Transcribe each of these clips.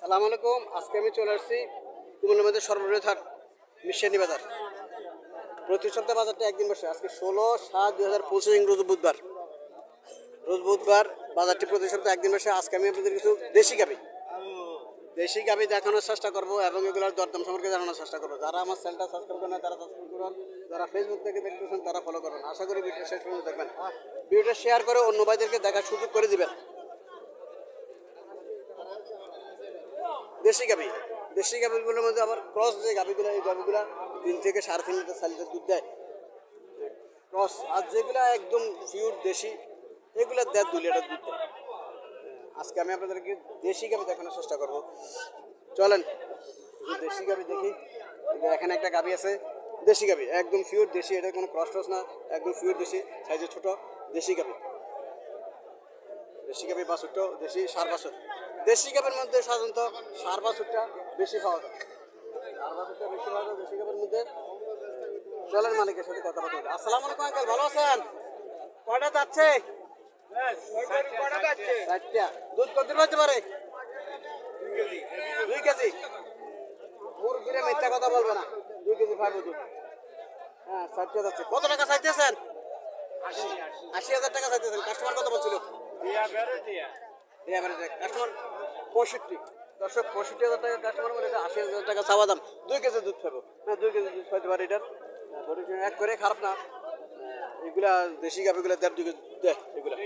সালাম আলাইকুম। আজকে আমি চলে আসছি কুমিল্লার মধ্যে সর্ববৃহৎ হাট মিশানি বাজার। প্রতি সপ্তাহে বাজারটা একদিন বসে। আজকে 16/7/2025 রোজ বুধবার বাজারটি প্রতি সপ্তাহে একদিন বসে। আজকে আমি আপনাদের কিছু দেশি গাভি দেখানোর চেষ্টা করবো এবং এগুলোর দরদাম সম্পর্কে জানানোর চেষ্টা করবো। যারা আমার চ্যানেলটা সাবস্ক্রাইব করেন তারা সাবস্ক্রাইব করুন, যারা ফেসবুক থেকে দেখতেছেন তারা ফলো করুন। আশা করি ভিডিওটা শেষ পর্যন্ত দেখবেন। ভিডিওটা শেয়ার করে অন্য ভাইদেরকে দেখার সুযোগ করে দিবেন। দেশি গাভিগুলোর মধ্যে আবার ক্রস যে গাভিগুলো, এই গাভিগুলো 3 থেকে 3.5 লিটার 4 লিটার দুধ দেয় ক্রস। আর যেগুলো একদম পিওর দেশি এগুলো 1.5-2 লিটার দুধ দেয়। আজকে আমি আপনাদেরকে দেশি গাভি দেখানোর চেষ্টা করবো। চলেন দেশি গাভি দেখি। এখানে একটা গাভি আছে দেশি গাভি, একদম পিওর দেশি, এটা কোনো ক্রস টস না, একদম পিওর দেশি, সাইজে ছোট দেশি গাভি। বাছুরটা দেশি সার বাছুর। দেশি গাভীর মধ্যে সাধারণত সার বাছুরটা বেশি পাওয়া যায়, দেশি গাভীর মধ্যে। চলেন মালিকের সাথে কথা বলতে হবে। আসসালামু আলাইকুম আঙ্কেল, ভালো আছেন? কয়টা যাচ্ছে? 4টা। দুধ কত হতে পারে? 2 কেজি। মুরগিরে মিথ্যা কথা বলবে না, 2 কেজি পাবো দুধ। হ্যাঁ, 4টা যাচ্ছে। কত টাকা চাইতেছেন? 80,000 টাকা চাইতেছেন। কাস্টমার কত বলছিল? কাস্টমার 65। দর্শক 65,000 টাকা কাস্টমার বলেছে, 80,000 টাকা চাওয়া দাম। 2 কেজি দুধ পাবো। হ্যাঁ, 2 কেজি দুধ পাইতে পারে। এটার এক করে খারাপ না। এগুলা দেশি গাভিগুলো 1.5-2 কেজি দুধ দেয়। এগুলা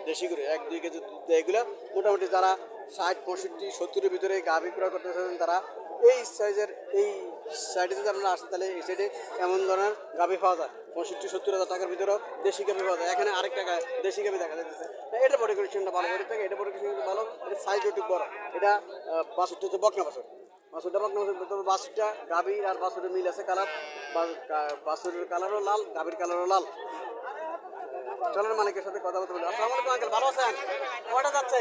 দেশি করে 1-2 কেজি দুধ দেয়। এগুলা মোটামুটি যারা 60, 65, 70-এর ভিতরে গাভি ক্রয় করতে চাচ্ছেন তারা এই সাইজের, এই সাইডে যদি আপনারা আসেন তাহলে এই সাইডে এমন ধরনের গাভি পাওয়া যায়। 65-70,000 টাকার ভিতরেও দেশি গাভি পাওয়া যায়। এখানে আরেকটা দেশি গাভি দেখা যাচ্ছে। এটা বডি কন্ডিশনটা ভালো, এটা থেকে এটা বডি কন্ডিশন ভালো, এটা সাইজ একটু বড়। এটা বাছুরটা হচ্ছে বকনা বাছুর। তবে বাছুরটা গাভি আর বাছুরের মিল আছে কালার। বাছুরের কালারও লাল, গাভির কালারও লাল। চলেন মালিকের সাথে কথা বলতে বলি। আসসালামু আলাইকুম আঙ্কেল, ভালো আছেন? কয়টা যাচ্ছে?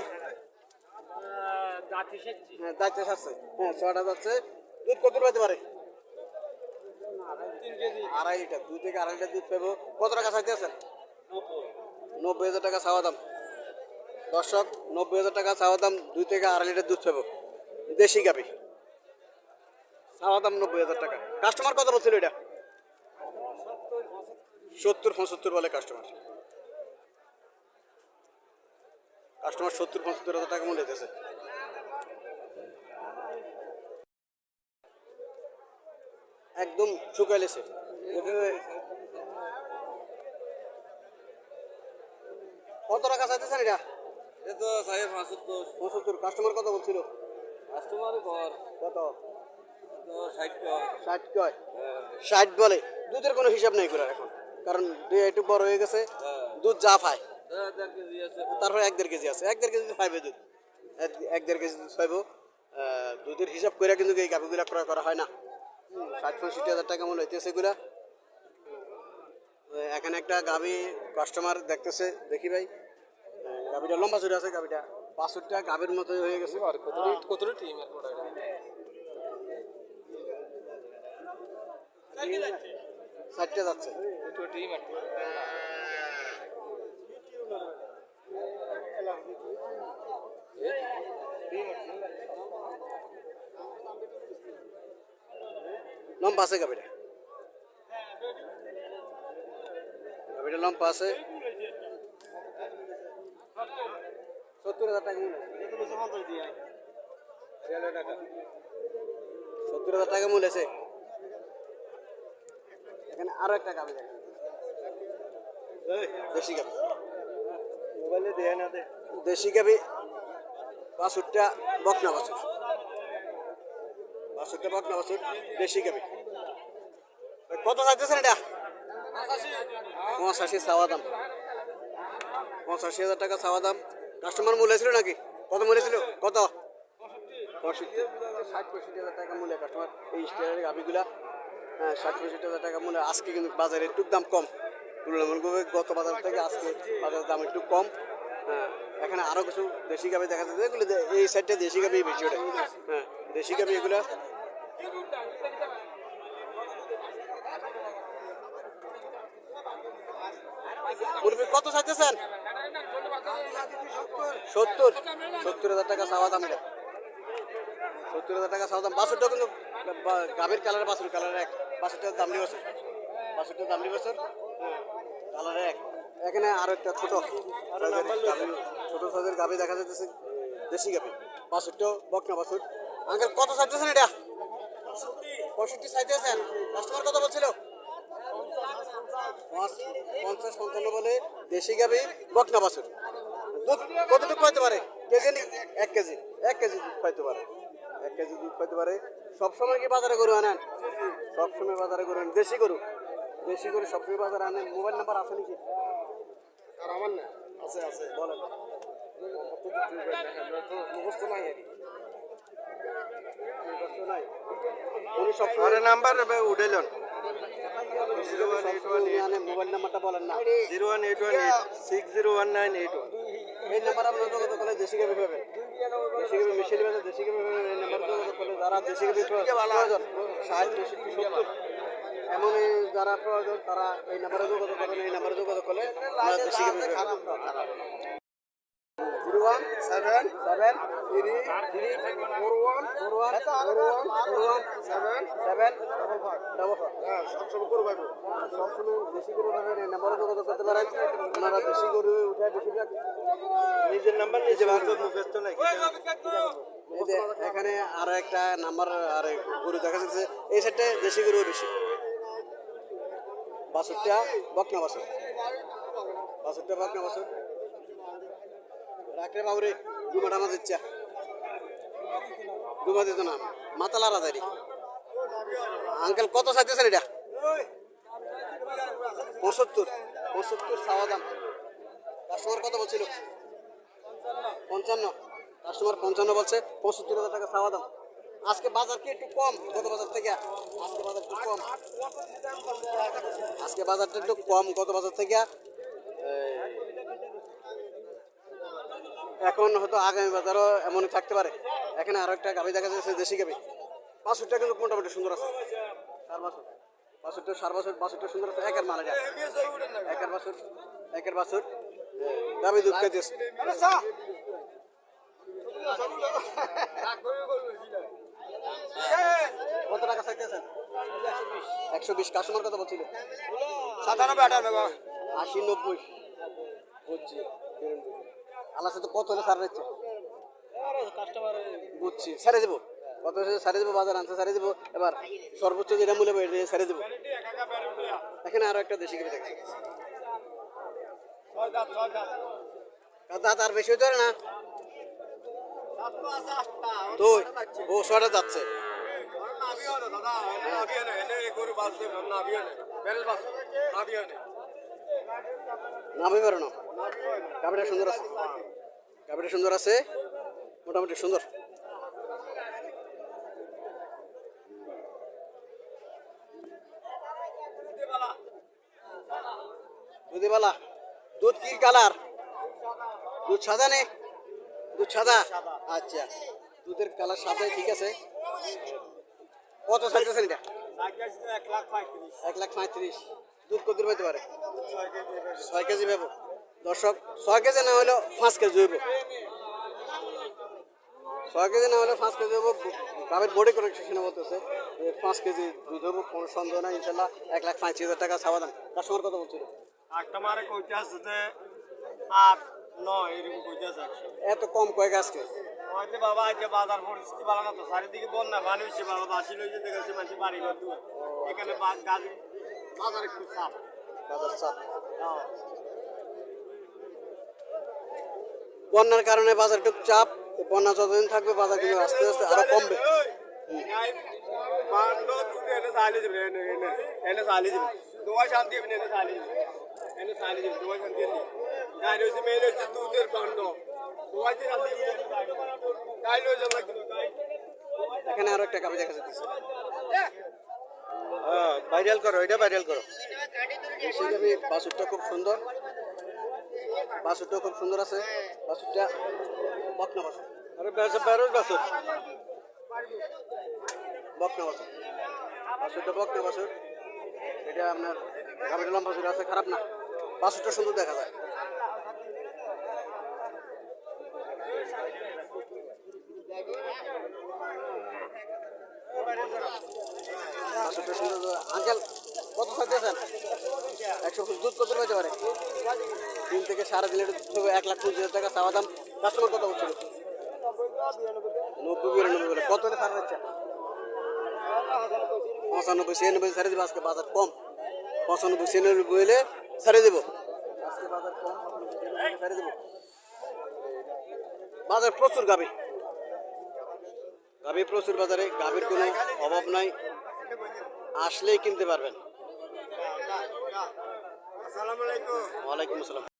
হ্যাঁ, দাঁতে সারছে। হ্যাঁ, 6টা যাচ্ছে। দুধ কত পাইতে পারে? 2.5 লিটার। 2 থেকে 2.5 লিটার দুধ পাবো। কত টাকা চাইতে আছেন? 90,000 টাকা চাওয়া দাম। দর্শক 90,000 টাকা চাওয়া দাম। 2 থেকে 2.5 লিটার দুধ পাবো। দেশি গাভি চাওয়া দাম 90,000 টাকা। কাস্টমার কত বলছিল এটা? 70-75 বলে কাস্টমার। 70-75,000 টাকা মূল্য হইতেছে। একদম শুকাইলেছে। কত টাকা চাইতেছেন এটা? এ তো সাহেব 75। কাস্টমার কত বলছিল? কাস্টমার ঘর কত? তো 60 60 কয়? 60 বলে। দুধের কোনো হিসাব নেই করে এখন, কারণ একটু বড় হয়ে গেছে। দুধ যা পায় কেজি আছে। তারপরে 1-1.5 কেজি আছে। 1-1.5 কেজি পাইবে দুধ। 1-1.5 কেজি দুধ পাইব। দুধের হিসাব করে কিন্তু এই গাভিগুলা ক্রয় করা হয় না। 60-65,000 টাকা মূল্য হইতেছে এগুলা। এখানে একটা গাভি কাস্টমার দেখতেছে, দেখি ভাই। গাভিটা লম্বা চড়ে আছে, গাভিটা বাছুরটা গাভির মতোই হয়ে গেছে। কতটা টিম এর পড়া এটা 60টা যাচ্ছে। তো টিম আর লম্বা আছে গাভিটা, গাভিটা লম্বা আছে। 70,000 টাকা মূল্য। 70,000 টাকা মূল্য আছে। এখানে আরো একটা গাভি দেখেন, দেশি গাভি। মোবাইলে দেয় না দে। দেশি গাভি। বাছুরটা বকনা বাছুর। দেশি গাভি। কত চাইতেছেন এটা? 85 চাওয়া দাম। 85,000 টাকা চাওয়া দাম। কাস্টমার মূল্য ছিল নাকি? কত মূল্য ছিল? কত? 60-65,000 টাকা মূল্য কাস্টমার এই স্টাইলের গাভিগুলা। হ্যাঁ, 60-65,000 টাকা মূল্য। আজকে কিন্তু বাজারে একটু দাম কম তুলনামূলকভাবে, গত বাজার থেকে আজকে বাজারের দাম একটু কম। হ্যাঁ, এখানে আরো কিছু দেশি গাভি দেখা যাচ্ছে। এগুলো এই সাইডটা দেশি গাভি বেশি ওঠে। হ্যাঁ, দেশি গাভি এগুলা। কত চাইতেছেন? 70,000 টাকা চাওয়া দাম। এটা 70,000 টাকা চাওয়া দাম। বাছুরটা কিন্তু গাভীর কালার বাছুর কালার এক। বাছুরটার দাম নিয়ে বছর, বাছুরটার দাম নিয়ে বছর কালার এক। এখানে আরো একটা ছোট গাভী, ছোট সাইজের গাভী দেখা যাচ্ছে, দেশি গাভী। বাছুরটা বকনা বাছুর। আঙ্কেল কত চাইতেছেন এটা? 65 চাইতেছেন। কাস্টমার কত বলছিল? 50-55 বলে। দেশি গাভী বকনা বাছুর। দুধ কতটুকু পাইতে পারে? কেজি 1 কেজি, 1 কেজি দুধ পাইতে পারে, 1 কেজি দুধ পাইতে পারে। সবসময় কি বাজারে গরু আনেন? সবসময় বাজারে গরু আনেন। দেশি গরু, দেশি গরু সবসময় বাজারে আনেন। মোবাইল নাম্বার আছে নাকি? আর আমার না আছে আছে বলেন। মুখস্থ নাই আর কষ্ট নাই। উনি সবসময় আরে নাম্বার উঠাইলেন সবসময় আনে। মোবাইল নাম্বারটা বলেন না। 01818601981 এই নাম্বার আপনার যোগাযোগ করলে দেশি গাভী পাবেন। দেশি গাভী মিশিয়ে বাজার দেশি গাভী পাবেন। এই নাম্বার যোগাযোগ করলে যারা দেশি গাভী প্রয়োজন 60-63-70 এমন যারা প্রয়োজন তারা এই নাম্বারে যোগাযোগ করেন। এই নাম্বারে যোগাযোগ করলে আপনারা দেশি গাভী পাবেন। 017341414147 সবসময় করবো ভাই সবসময় দেশি গরু পাবেন। এই নাম্বারে যোগাযোগ করতে পারেন। আপনারা দেশি গরু উঠে বেশিরভাগ নিজের নাম্বার নিজে ভাবতে মুখস্থ নাই এই যে এখানে আরো একটা নাম্বার আর গরু দেখা যাচ্ছে। এই সাইডে দেশি গরু বেশি। বাছুরটা বকনা বাছুর, বাছুরটা বকনা বাছুর। রাখরে বাবুরে দুমাটা মাছ ইচ্ছা দুমা দিত না, মাথা লারা দেয়। আঙ্কেল কত চাইতেছেন এটা? 75 চাওয়া দাম। কাস্টমার কত বলছিল? 55। কাস্টমার 55 বলছে। 75,000 টাকা চাওয়া দাম। আজকে বাজার কি একটু কম গত বাজার থেকে? আজকে বাজার একটু কম, আজকে বাজারটা একটু কম গত বাজার থেকে। এখন হয়তো আগামী বাজারও এমনই থাকতে পারে। এখানে আরো একটা গাভী দেখা যাচ্ছে, দেশি গাভী। বাছুরটা কিন্তু মোটামুটি সুন্দর আছে। বাছুরটা সুন্দর আছে। একের মাল এটা, একের বাছুর গাভী দুধ খাইতেছে। কত টাকা চাইতেছেন? 120। কাস্টমার কত বলছিল? 80-90 বুঝছি। আল্লাহ তো কত হলে সার দিচ্ছে বুঝছি। সারে দেবো কত সারে দেবো, বাজার আনছে সারে দেবো। এবার সর্বোচ্চ যেটা মূল্য বেড়ে সারে দেবো। এখানে আরো একটা দেশি গাভী দেখছি। দাঁত আর বেশি হইতে পারে না। দুই ও 6টা যাচ্ছে। নামই পারো না। গাভীটা সুন্দর আছে, গাভীটা সুন্দর আছে, মোটামুটি সুন্দর। দুধেবালা। দুধ কি কালার? দুধ সাদা নেই, দুধ সাদা। আচ্ছা, দুধের কালার সাদাই ঠিক আছে। কত চাইতেছেন এটা? 1,35,000। দুধ কত পাইতে পারে? 6 কেজি পাবো। দর্শক 6 কেজি না হলেও 5 কেজি হইব। 6 কেজি না হলে 5 কেজি হবো। গাভীর বডি কানেকশন বলতেছে 5 কেজি দুধ হবো, কোনো সন্দেহ নাই ইনশাল্লাহ। 1,35,000 টাকা চাওয়া দাম। কাস্টমার কত বলছিল? কাস্টমারে কইতে আছে যে 8-9 এরকম কইতে আছে। এত কম কয়েক আজকে? হয়তো বাবা আজকে বাজার পরিস্থিতি ভালো না তো, চারিদিকে বন্যা পানি হচ্ছে বাবা, বাসি লইছে দেখেছি মানুষ বাড়ি ঘর দুয়ার। এখানে গাছ বাজার একটু চাপ, বাজার চাপ। বন্যার কারণে বাজার একটু চাপ। বন্যা যতদিন থাকবে বাজার কিন্তু আস্তে আস্তে আরো কমবে। এখানে আরো একটা গাভী দেখা যাচ্ছে। ভাইরাল করো, এটা ভাইরাল করো। দেশি গাভী। বাছুরটা খুব সুন্দর, বাছুরটা খুব সুন্দর আছে। বাছুরটা বকনা বাছুর, আরে বেরোজ বাসর বকনা বাছুর। বাছুরটা বকনা বাছুর। এটা আপনার গাভীটা লম্বা বাছুর আছে, খারাপ না। বাছুরটা সুন্দর দেখা যায়। থেকে 3.5 লিটার দুধ হবে 1,25,000 টাকা চাওয়া দাম। কাস্টমার কত বলছিল? 90-92 বলে। কত হলে ছাড় দিচ্ছে? 95-96 ছাড়ে দেবো। আজকে বাজার কম, 95-96 হলে ছাড়ে দেবো। আজকে বাজার কম, 95-96 ছাড়ে দেবো। বাজার প্রচুর গাভী, গাভী প্রচুর বাজারে, গাভীর কোনো অভাব নাই, আসলেই কিনতে পারবেন। আসসালামু আলাইকুম। ওয়ালাইকুম আসসালাম।